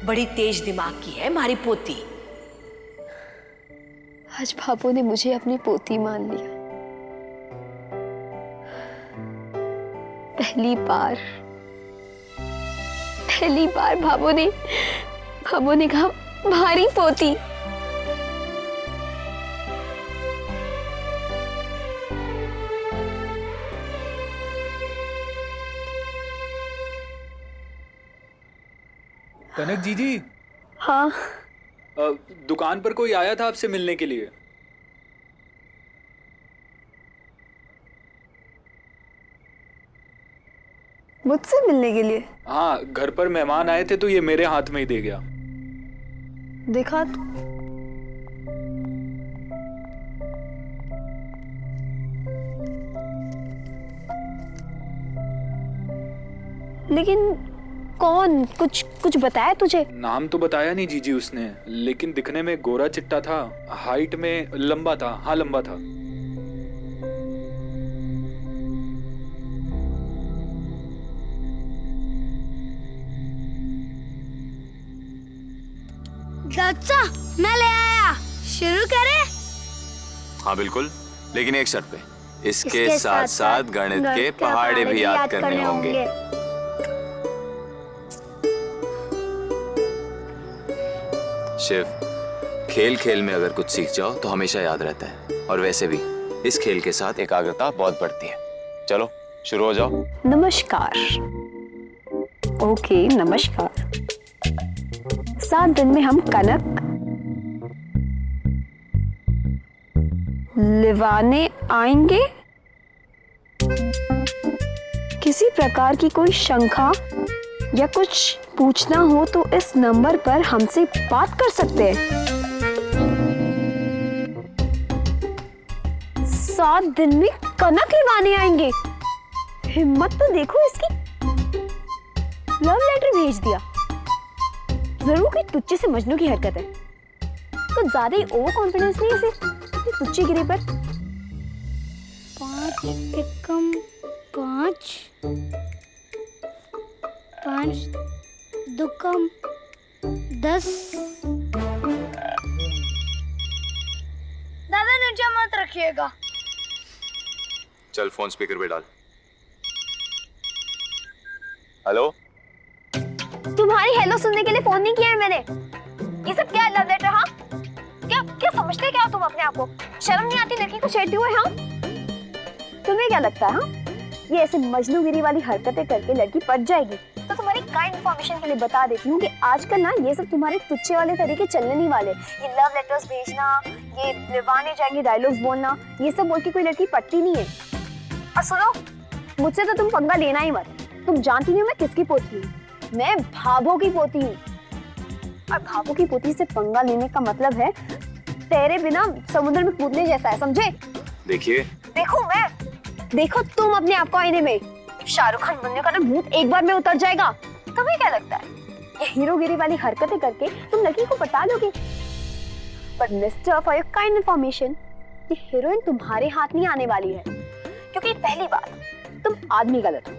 बड़ी तेज दिमाग की है हमारी पोती। आज बाबू ने मुझे अपनी पोती मान लिया। पहली बार बाबू ने कहा भारी पोती। कनक जीजी। हाँ। दुकान पर कोई आया था आपसे मिलने के लिए। मुझसे मिलने के लिए? हाँ, घर पर मेहमान आए थे तो ये मेरे हाथ में ही दे गया। देखा तो। लेकिन कौन? कुछ बताया तुझे? नाम तो बताया नहीं जीजी उसने, लेकिन दिखने में गोरा चिट्टा था, हाइट में लंबा था। हाँ, लंबा था। चाचा, मैं ले आया। शुरू करें? हाँ बिल्कुल, लेकिन एक शर्त पे। इसके साथ साथ गणित के पहाड़े भी याद करने होंगे। शिव, खेल खेल में अगर कुछ सीख जाओ तो हमेशा याद रहता है, और वैसे भी इस खेल के साथ एकाग्रता बहुत बढ़ती है। चलो शुरू हो जाओ। नमस्कार। ओके, नमस्कार। 7 दिन में हम कनक लिवाने आएंगे। किसी प्रकार की कोई शंका या कुछ पूछना हो तो इस नंबर पर हमसे बात कर सकते हैं। 7 दिन में कनक लिवाने आएंगे। हिम्मत तो देखो इसकी। लव लेटर भेज दिया। जरूर कोई तुच्चे से मजनू की हरकत है। कुछ ज्यादा ही ओवर कॉन्फिडेंस नहीं है इसे तुच्चे गिरे पर। 5 एकम 5, 5 दुकम 10। दादा नीचे मत रखिएगा। चल फोन स्पीकर पे डाल। हेलो। तुम्हारी हेलो सुनने के लिए फोन नहीं किया है मैंने। ये सब क्या है? Love letter? हाँ, क्या समझते क्या तुम अपने आप को? शर्म नहीं आती लड़की को छेड़ती हुए? हाँ, तुम्हें क्या लगता है? हाँ, ये ऐसे मजनूगिरी वाली हरकतें करके लड़की पट जाएगी? तो तुम्हारी काइंड इन्फॉर्मेशन के लिए बता देती हूँ कि आजकल ना ये सब तुम्हारे तुच्छे वाले तरीके चलने नहीं वाले। ये लव लेटर्स भेजना, ये लिवाने जाएंगे डायलॉग्स बोलना, ये सब बोल के कोई लड़की पटती नहीं है। और सुनो, मुझसे तो तुम पंगा लेना ही मत। तुम जानती नहीं हो मैं किसकी पोती हूँ। मैं भाभो की पोती हूँ, और भाभो की पोती से पंगा लेने का मतलब है तेरे बिना समुद्र में कूदने जैसा है, समझे? देखिए, देखो तुम अपने आप को आईने में। शाहरुख खान बनने का ना भूत एक बार में उतर जाएगा। तुम्हें क्या लगता है ये हीरोगिरी वाली हरकतें करके तुम लड़की को पटा लोगे? But mister, for your kind information, ये हीरोइन तुम्हारे हाथ नहीं आने वाली है। क्योंकि पहली बात, तुम आदमी गलत हो।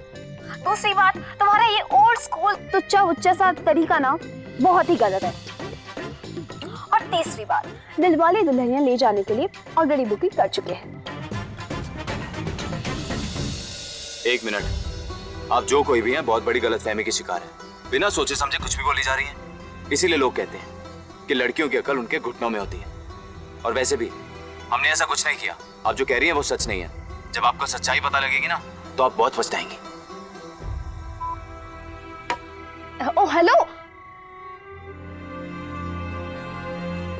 दूसरी बात, तुम्हारा ये ओल्ड स्कूल तुच्चा उच्चा सा तरीका ना बहुत ही गलत है। और तीसरी बात, दिलवाले दुल्हनिया ले जाने के लिए ऑलरेडी बुकिंग कर चुके हैं। 1 मिनट। आप जो कोई भी हैं बहुत बड़ी गलतफहमी के शिकार हैं। बिना सोचे समझे कुछ भी बोली जा रही हैं। इसीलिए लोग कहते हैं कि लड़कियों की अकल उनके घुटनों में होती है। और वैसे भी हमने ऐसा कुछ नहीं किया। आप जो कह रही हैं वो सच नहीं है। जब आपको सच्चाई पता लगेगी ना तो आप बहुत पछताएंगी। ओ हेलो,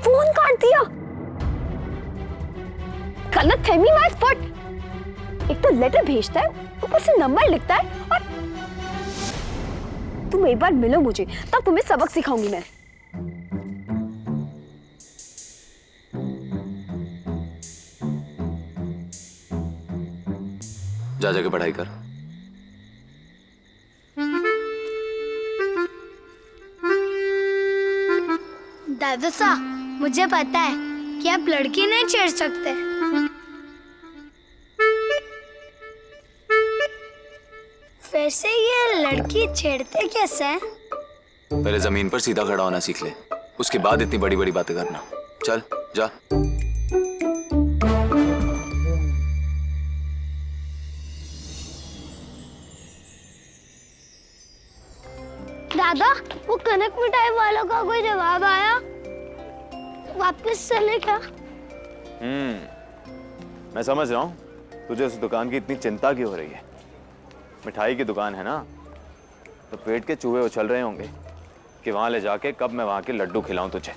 फोन काट दिया। गलतफहमी माय फुट। एक तो लेटर भेजता है, ऊपर से नंबर लिखता है, और तुम एक बार मिलो मुझे, तब तुम्हें सबक सिखाऊंगी मैं। जा जाके पढ़ाई कर। दादा साहब, मुझे पता है कि आप लड़की नहीं छेड़ सकते। वैसे ये लड़की छेड़ते कैसे हैं? पहले जमीन पर सीधा खड़ा होना सीख ले, उसके बाद इतनी बड़ी बड़ी बातें करना। चल जा। दादा, वो कनक मिठाई वालों का कोई जवाब आया? वापस चले क्या? मैं समझ रहा हूँ तुझे उस दुकान की इतनी चिंता क्यों हो रही है। मिठाई की दुकान है ना, तो पेट के चूहे उछल रहे होंगे कि वहां ले जाके कब मैं वहां के लड्डू खिलाऊं तुझे।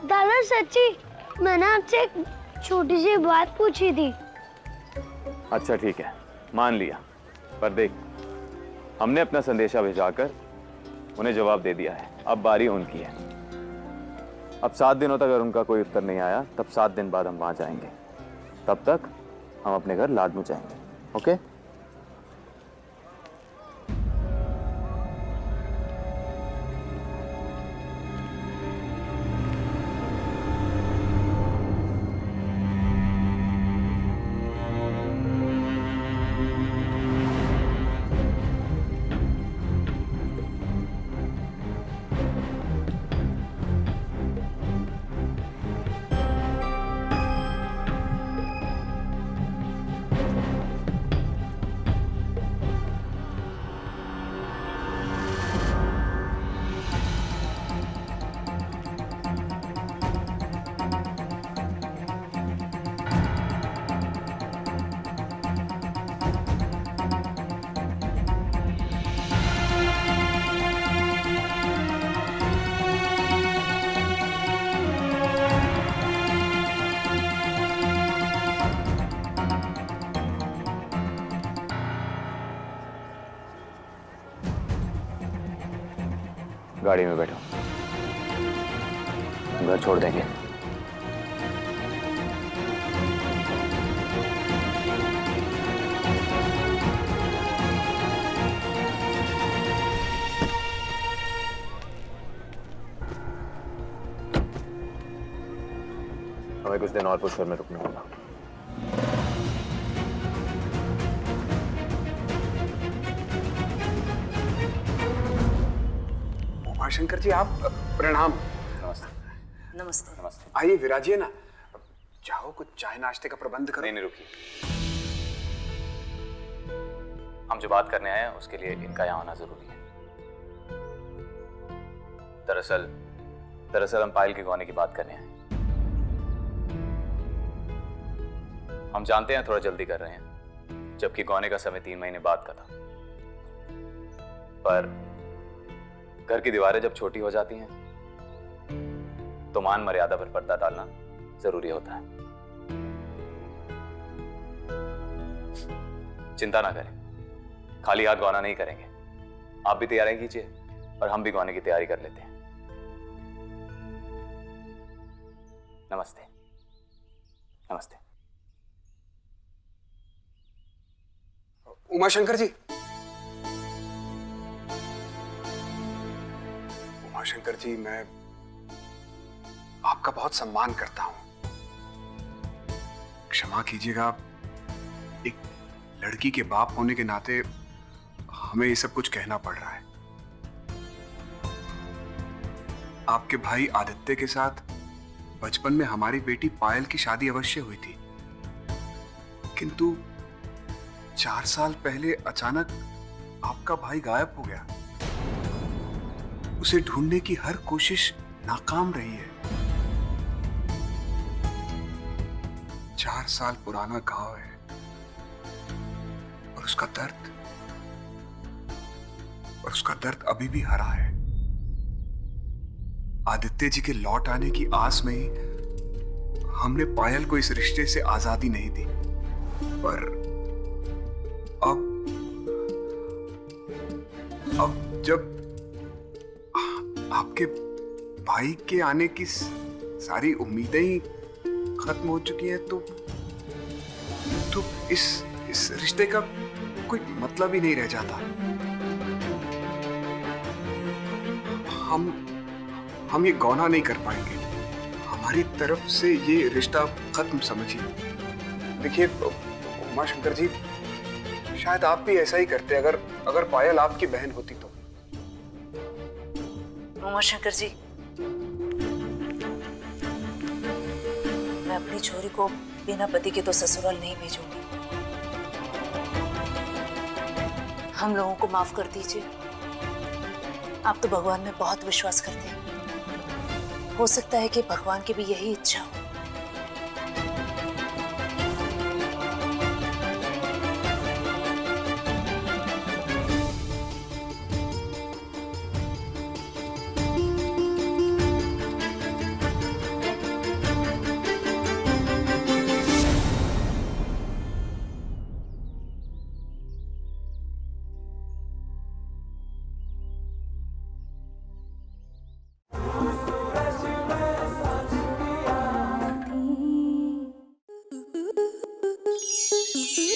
दादा सच्ची, मैंने आपसे एक छोटी सी बात पूछी थी। अच्छा ठीक है, मान लिया, पर देख हमने अपना संदेशा भिजवाकर उन्हें जवाब दे दिया है, अब बारी उनकी है। अब 7 दिनों तक अगर उनका कोई उत्तर नहीं आया तब 7 दिन बाद हम वहां जाएंगे, तब तक हम अपने घर लाडनू जाएंगे। ओके? गाड़ी में बैठो, घर छोड़ देंगे। हमें कुछ दिन और पुष्कर में रुकना होगा। शंकर जी, आप प्रणाम। नमस्ते। नमस्ते। आइए विराजिए ना, जाओ कुछ चाय नाश्ते का प्रबंध करो। नहीं रुकिए, हम जो बात करने आए हैं उसके लिए इनका यहाँ आना जरूरी है। दरअसल हम पायल के गौने की बात करने आए। हम जानते हैं थोड़ा जल्दी कर रहे हैं, जबकि गौने का समय 3 महीने बाद का था, पर घर की दीवारें जब छोटी हो जाती हैं तो मान मर्यादा पर पर्दा डालना जरूरी होता है। चिंता ना करें, खाली हाथ गौना नहीं करेंगे। आप भी तैयारी कीजिए और हम भी गौने की तैयारी कर लेते हैं। नमस्ते। नमस्ते। उमाशंकर जी, उमाशंकर जी, मैं आपका बहुत सम्मान करता हूं। क्षमा कीजिएगा, एक लड़की के बाप होने के नाते हमें ये सब कुछ कहना पड़ रहा है। आपके भाई आदित्य के साथ बचपन में हमारी बेटी पायल की शादी अवश्य हुई थी, किंतु 4 साल पहले अचानक आपका भाई गायब हो गया। उसे ढूंढने की हर कोशिश नाकाम रही है। 4 साल पुराना घाव है और उसका दर्द अभी भी हरा है। आदित्य जी के लौट आने की आस में ही हमने पायल को इस रिश्ते से आजादी नहीं दी, पर अब जब आपके भाई के आने की सारी उम्मीदें ही खत्म हो चुकी हैं, तो इस रिश्ते का कोई मतलब ही नहीं रह जाता। हम ये गौना नहीं कर पाएंगे। हमारी तरफ से ये रिश्ता खत्म समझिए। देखिए उमा शंकर जी, शायद आप भी ऐसा ही करते अगर पायल आपकी बहन होती तो। उमा शंकर जी, मैं अपनी छोरी को बिना पति के तो ससुराल नहीं भेजूंगी। हम लोगों को माफ कर दीजिए। आप तो भगवान में बहुत विश्वास करते हैं। हो सकता है कि भगवान की भी यही इच्छा हो।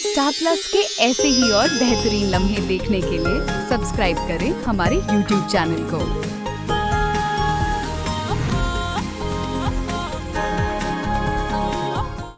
स्टार प्लस के ऐसे ही और बेहतरीन लम्हे देखने के लिए सब्सक्राइब करें हमारे YouTube चैनल को।